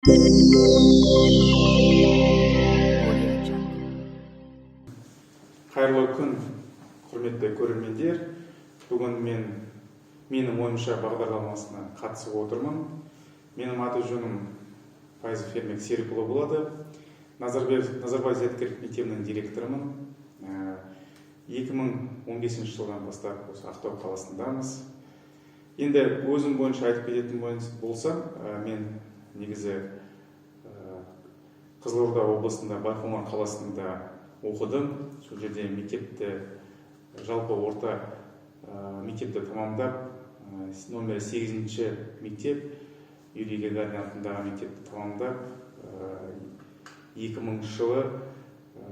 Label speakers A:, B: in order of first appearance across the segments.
A: Қайырлы күн, құрметті көрермендер. Бүгін менің ойымша бағдарламасына қатысып отырмын. Менің аты-жөнім Пайызов Ермек Серікұлы болады. Назарбаев зияткерлік мектебінің директорымын. 2015 жылдан бастап осы Ақтау қаласындамыз. Енді өзім бойынша айтып кететін болсам, мен негізі Қызылорда облысында Байқоңыр қаласында оқыдым. Сол жерде жалпы орта мектепті тамамдап, номер 8-ші мектеп, Юрий Гагарин атындағы мектепті тамамдап, 2000 жылы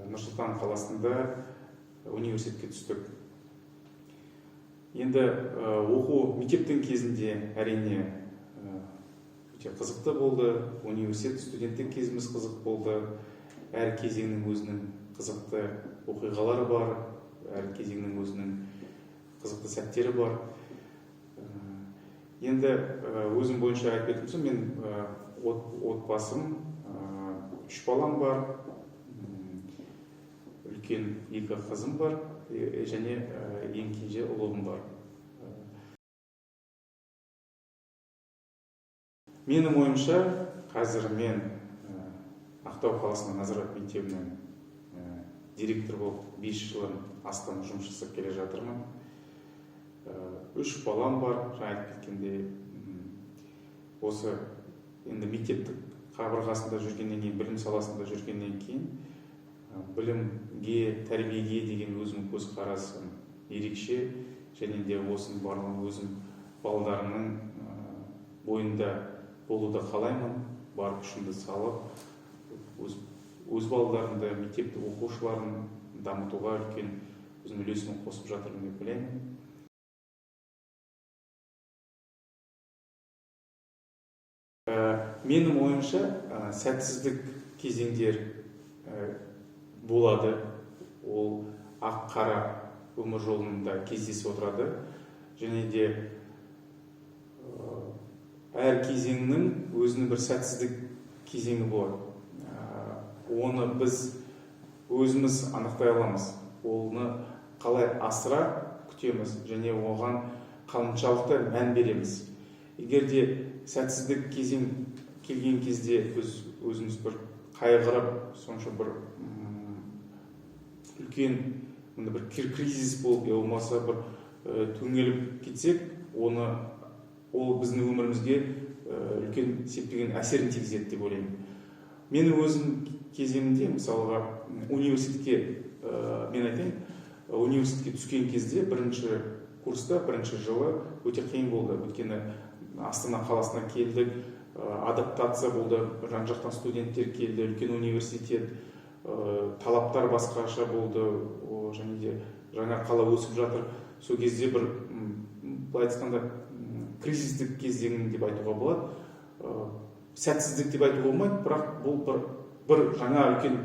A: Нұр-Сұлтан қаласында университетке түстік. Енді оқу мектептің кезінде әрине өте қызықты болды. Университет студенттік кезіміз қызық болды. Әр кезеңнің өзінің қызықты оқиғалары бар, әр кезеңнің өзінің қызықты сәттері бар. Енді өзім бойынша айтып кетсем, мен отбасым, 3 балам бар, үлкен 2 қызым бар, және ең кенже ұлым бар. Менің ойымша, қазір мен Ақтау қаласының Назарбаев мектебінің директор болып 5 жылдан астам жұмыс жасап келе жатырмын. 3 балам бар, жаңа айтып кеткенде. Осы енді мектептік қабырғасында жүргеннен кейін, білім саласында жүргеннен кейін, білімге, тәрбиеге деген өзім көзқарасым ерекше, және де осының барлығын өзім балдарымның бойында болуды қалаймын. Бар күшімді салып, өз балаларымды, мектептік оқушыларын дамытуға үлкен өзім үлесімін қосып жатырмын деп білемін. Менің ойымша, сәтсіздік кезеңдер болады. Ол ақ-қара өмір жолында кездесіп отырады. Және де әр кезеңнің өзінің бір сәтсіздік кезеңі болады. Оны біз өзіміз анықтай аламыз. Оны қалай асыра күтеміз, және оған қаншалықты мән береміз. Егер де сәтсіздік кезең келген кезде біз өзіміз бір қайғырып, сонша бір үлкен бір кризис болып, болмаса бір төңеліп кетсек, ол біздің өмірімізге үлкен септеген әсерін тигізеді деп ойлаймын. Менің өзім кезеңінде, мысалға, университетке, мен айтайын, университетке түскен кезде бірінші курста, бірінші жылы өте қиын болды. Өйткені Астана қаласына келдік, адаптация болды, жан-жақтан студенттер келді, үлкен университет, талаптар басқаша болды, және де жаңа қала өсіп жатыр. Сол кезде бір, былай айтқанда, кризистік кезең деп айтуға болады. Сәтсіздік деп айтуға болмайды, бірақ бұл бір жаңа үлкен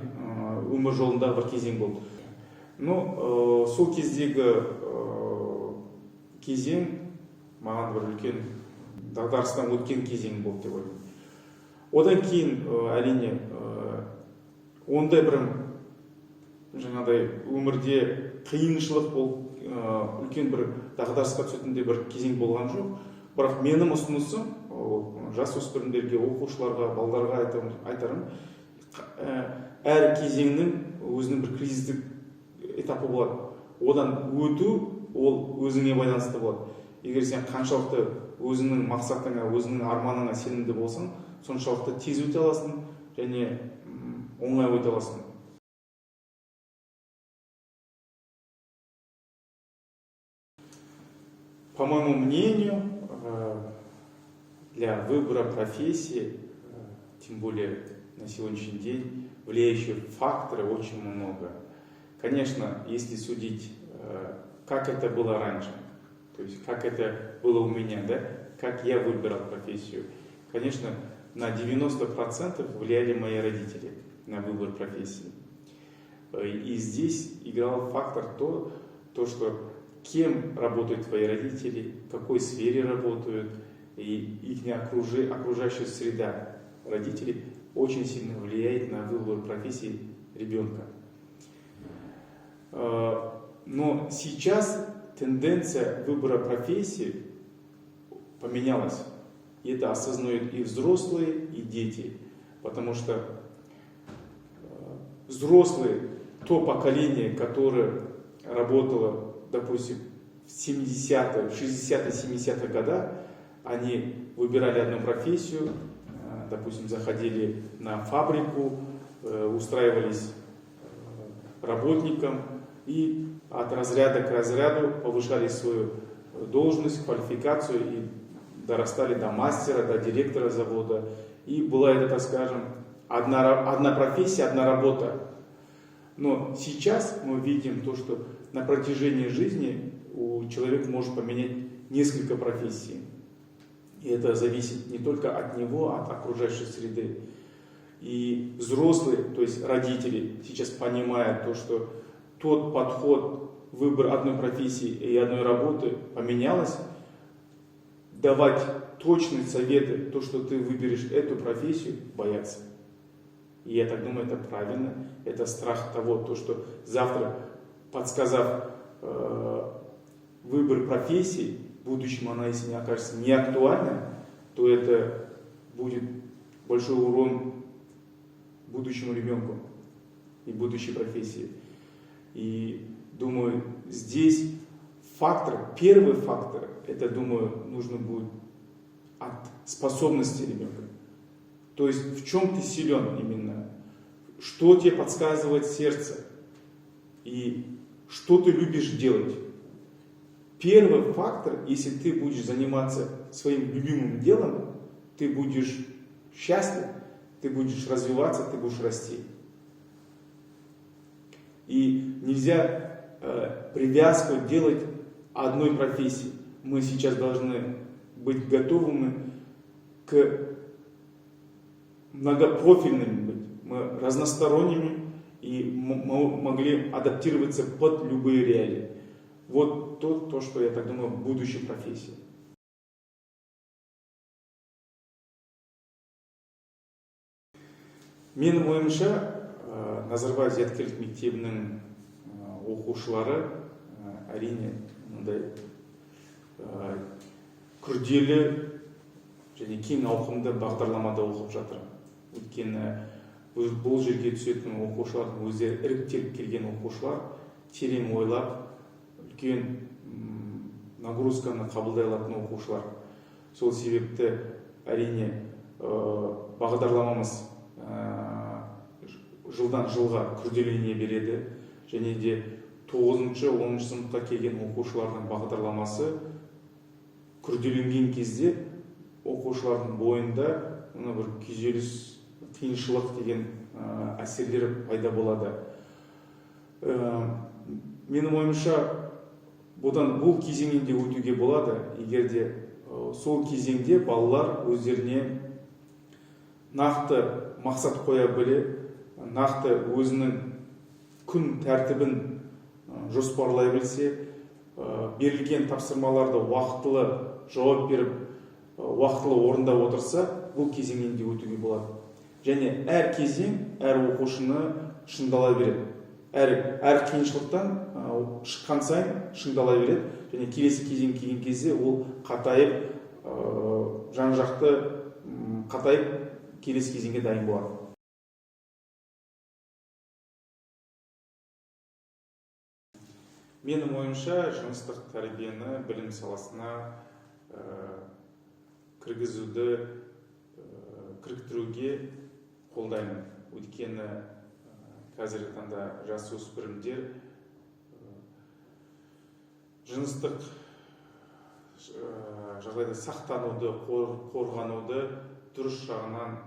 A: өмір жолындағы бір кезең болды. Сол кездегі кезең маған бір үлкен дағдарыстан өткен кезең болды деп ойлаймын. Одан кейін әрине ондай бір жаңағыдай өмірде қиыншылық болып, үлкен бір дағдарысқа түсетіндей бір кезең болған жоқ. Бірақ менің ұсынысым жасөспірімдерге, оқушыларға, балдарға айтарым, әр кезеңнің өзінің бір кризистік этапы болады. Одан өту ол өзіңе байланысты болады. Егер сен қаншалықты өзіңнің мақсатыңа, өзіңнің арманыңа сенімді болсаң, соншалықты тез өте аласың және оңай өте аласың. По моему мнению, для выбора профессии, тем более на сегодняшний день, влияющих факторов очень много. Конечно, если судить, как это было раньше, то есть как это было у меня, да, как я выбирал профессию, конечно, на 90% влияли мои родители на выбор профессии. И здесь играл фактор то, что кем работают твои родители, в какой сфере работают, и их окружающая среда. родителей очень сильно влияет на выбор профессии ребенка. Но сейчас тенденция выбора профессии поменялась. И это осознают и взрослые, и дети. Потому что взрослые, то поколение, которое работало, допустим, в 70-е, 60-е, 70-е годы, они выбирали одну профессию, допустим, заходили на фабрику, устраивались работником и от разряда к разряду повышали свою должность, квалификацию и дорастали до мастера, до директора завода. И была это, так скажем, одна профессия, одна работа. Но сейчас мы видим то, что на протяжении жизни человек может поменять несколько профессий. И это зависит не только от него, а от окружающей среды. И взрослые, то есть родители, сейчас понимают то, что тот подход, выбор одной профессии и одной работы поменялось, давать точные советы, то, что ты выберешь эту профессию, боятся. И я так думаю, это правильно. Это страх того, то, что завтра, подсказав выбор профессии, в будущем она, если не окажется не актуальна, то это будет большой урон будущему ребенку и будущей профессии. И думаю, здесь первый фактор, это, думаю, нужно будет от способности ребенка. То есть в чем ты силен именно, что тебе подсказывает сердце и что ты любишь делать. Первый фактор, если ты будешь заниматься своим любимым делом, ты будешь счастлив, ты будешь развиваться, ты будешь расти. И нельзя привязку делать одной профессии. Мы сейчас должны быть готовыми к многопрофильными быть. Мы разносторонними и могли адаптироваться под любые реалии. Вот то, что я так думаю, будущей профессии. Менің ойымша, Назарбаев зияткерлік мектебінің оқушылары әрине мындай күрделі және кең ауқымды бағдарламада оқып жатыр. Өйткені бұл жерге түсетін оқушылардың өздері іріктеліп келген оқушылар, терең ойлап, үлкен нагрузканы қабылдай алатын оқушылар. Сол себепті әрине бағдарламамыз жылдан жылға күрделене береді. Және де 9-10 сыныпқа келген оқушылардың бағдарламасы күрделенген кезде оқушылардың бойында бір күйзеліс, қиыншылық деген әсерлер пайда болады. Менің ойымша, бұл кезеңінде өтуге болады, егер де сол кезеңде балалар өздеріне нақты мақсат қоя біле, нақты өзінің күн тәртібін жоспарлай білсе, берілген тапсырмаларды уақытылы жауап беріп, уақытылы орындап отырса, бұл кезеңінде өтуге болады. Және әр кезең, әр оқушыны шыңдала береді. Әр қиыншылықтан шыққан сайын шыңдала береді. Және келесі кезең келген кезде ол қатайып, жан-жақты қатайып, келесі кезеңге дайын болады. Менің ойымша, жыныстық тәрбиені білім саласына кіріктіруге қолдаймын. Өйткені қазіргі таңда жасөспірімдер жыныстық жағдайда сақтануды, қорғануды дұрыс жағынан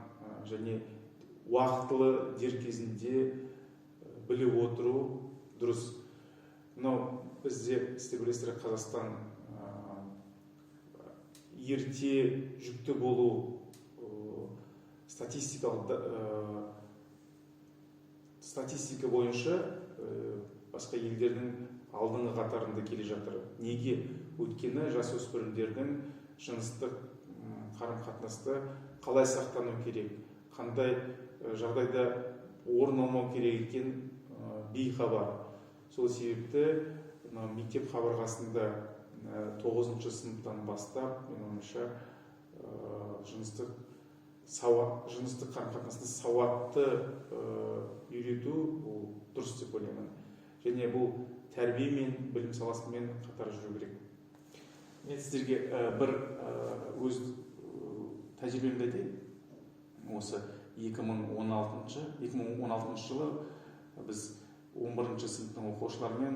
A: және уақытылы дер кезінде біліп отыру дұрыс. Но бізде, сіздер білесіздер, Қазақстан ерте жүкті болу статистика бойынша басқа елдердің алдыңғы қатарында келе жатыр. Неге? Өйткені жасөспірімдердің жыныстық қарым-қатынаста қалай сақтану керек, қандай жағдайда орын алмау керек екенін бейхабар. Сол себепті мектеп қабырғасында 9-шы сыныптан бастап, менің ойымша, жыныстық қарым-қатынасты сауатты үйрету ол дұрыс деп ойлаймын. Және бұл тәрбие мен білім саласымен қатар жүру керек. Мен сіздерге бір өз тәжірибемді айтайын. Осы 2016 жылы біз 11-ші сыныптың оқушыларымен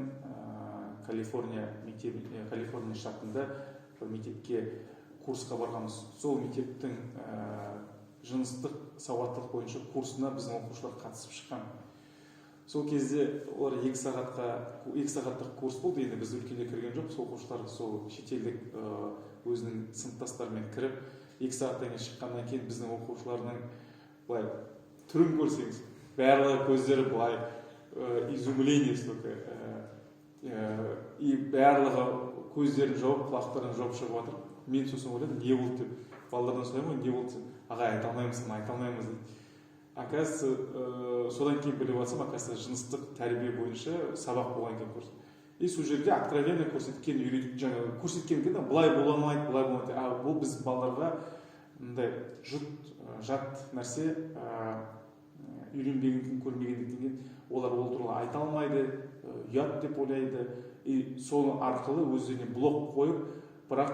A: Калифорния штатында мектепке курсқа барғанбыз. Сол мектептің жыныстық сауаттылық бойынша курсына біздің оқушылар қатысып шыққан. Сол кезде олар 2 сағаттық курс болды. Енді біз үлкендер кірген жоқ. Сол оқушылар сол шетелдік өзінің сыныптастарымен кіріп 2 сағаттан кейін шыққаннан кейін біздің оқушыларының былай түрін көрсеңіз, барлығы көздері былай изумление столько, и барлығы көздерін жауып, құлақтарын жауып шығып жатыр. Мен сосын ойладым, не болды деп. Балалардан сұраймын, не болды деп. Ағай, айта алмаймыз дейді. Оказывается, содан кейін біліп жатсам, оказывается, жыныстық тәрбие бойынша сабақ болған екен курс. И сол жерде откровенно көрсеткен былай бола алмайды. Бұл біз балаларға мындай жат нәрсе, үйренбегендіктен, көрмегендіктен олар ол туралы айта алмайды, ұят деп ойлайды. И сол арқылы өздеріне блок қойып, бірақ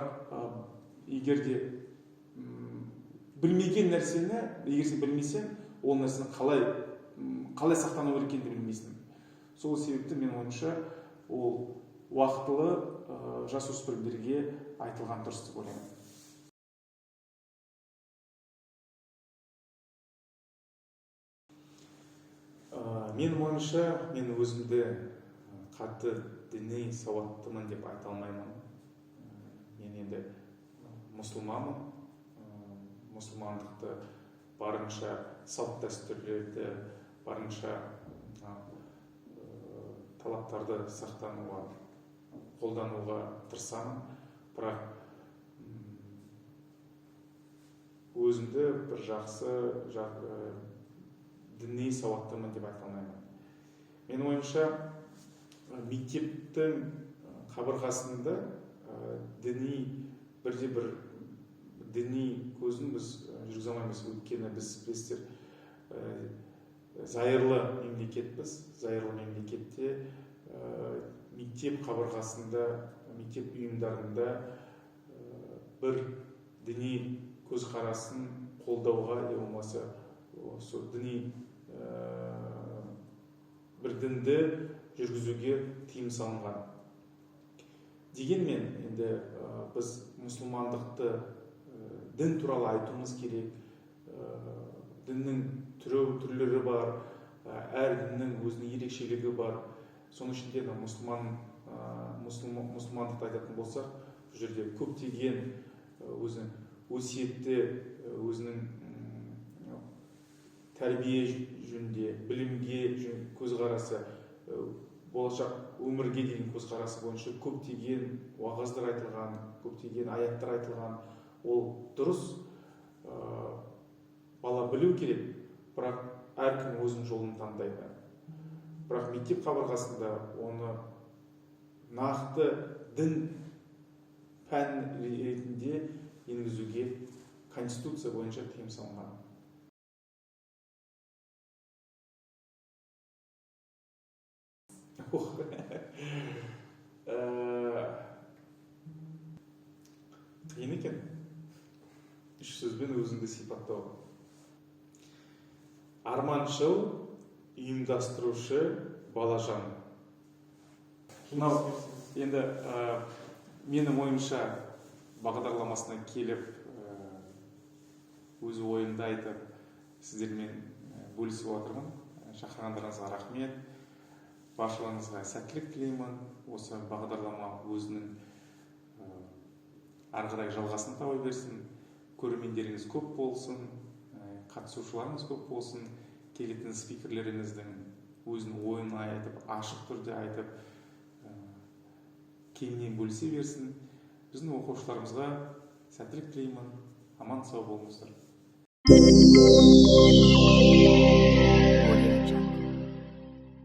A: егер де білмеген нәрсені, егер сен білмесең, ол нәрсені қалай сақтану керек екенін білмейсің. Сол себепті мен ойымша ол уақытылы жасөспірімдерге айтылған дұрыс деп ойлаймын. Менің ойымша, мен өзімді қатты діни сауаттымын деп айта алмаймын. Мен енді мұсылманмын. Мұсылмандықты барынша салт дәстүрлерді, барынша талаптарды сақтануға, қолдануға тырысамын. Бірақ өзімді бір жақсы діни сауаттымын деп айта алмаймын. Менің ойымша, мектептің қабырғасында бірде-бір діни көзін біз жүргізе алмаймыз. Өйткені біз білесіздер, зайырлы мемлекетпіз. Зайырлы мемлекетте мектеп қабырғасында, мектеп ұйымдарында бір діни көзқарасын қолдауға, болмаса осы діни бір дінді жүргізуге тыйым салынған. Дегенмен, енді біз мұсылмандықты дін туралы айтуымыз керек. Діннің түрлері бар, әр діннің өзінің ерекшелігі бар. Соның ішінде мұсылмандықты айтатын болсақ, бұл жерде көптеген өзінің өсиетті, өзінің тәрбие жөнінде, білімге көзқарасы, болашақ өмірге деген көзқарасы бойынша көптеген уағыздар айтылған, көптеген аяттар айтылған. Ол дұрыс, бала білу керек, бірақ әркім өзінің жолын таңдайды. Бірақ мектеп қабырғасында оны нақты дін пән ретінде енгізуге конституция бойынша тыйым салынған. Қиын екен. 3 сөзбен өзіңді сипаттау. Арманшыл, ұйымдастырушы, балажан. Енді менің ойымша бағдарламасына келіп, өз ойымды айтып, сіздермен бөлісіп отырмын. Шақырғандарыңызға рахмет. Баршаларыңызға сәттілік тілеймін. Осы бағдарлама өзінің ары қарай жалғасын таба берсін. Көрермендеріңіз көп болсын, қатысушыларыңыз көп болсын. Келетін спикерлеріңіздің өзінің ойын айтып, ашық түрде айтып, кеңінен бөлісе берсін. Біздің оқушыларымызға сәттілік тілеймін. Аман сау болыңыздар.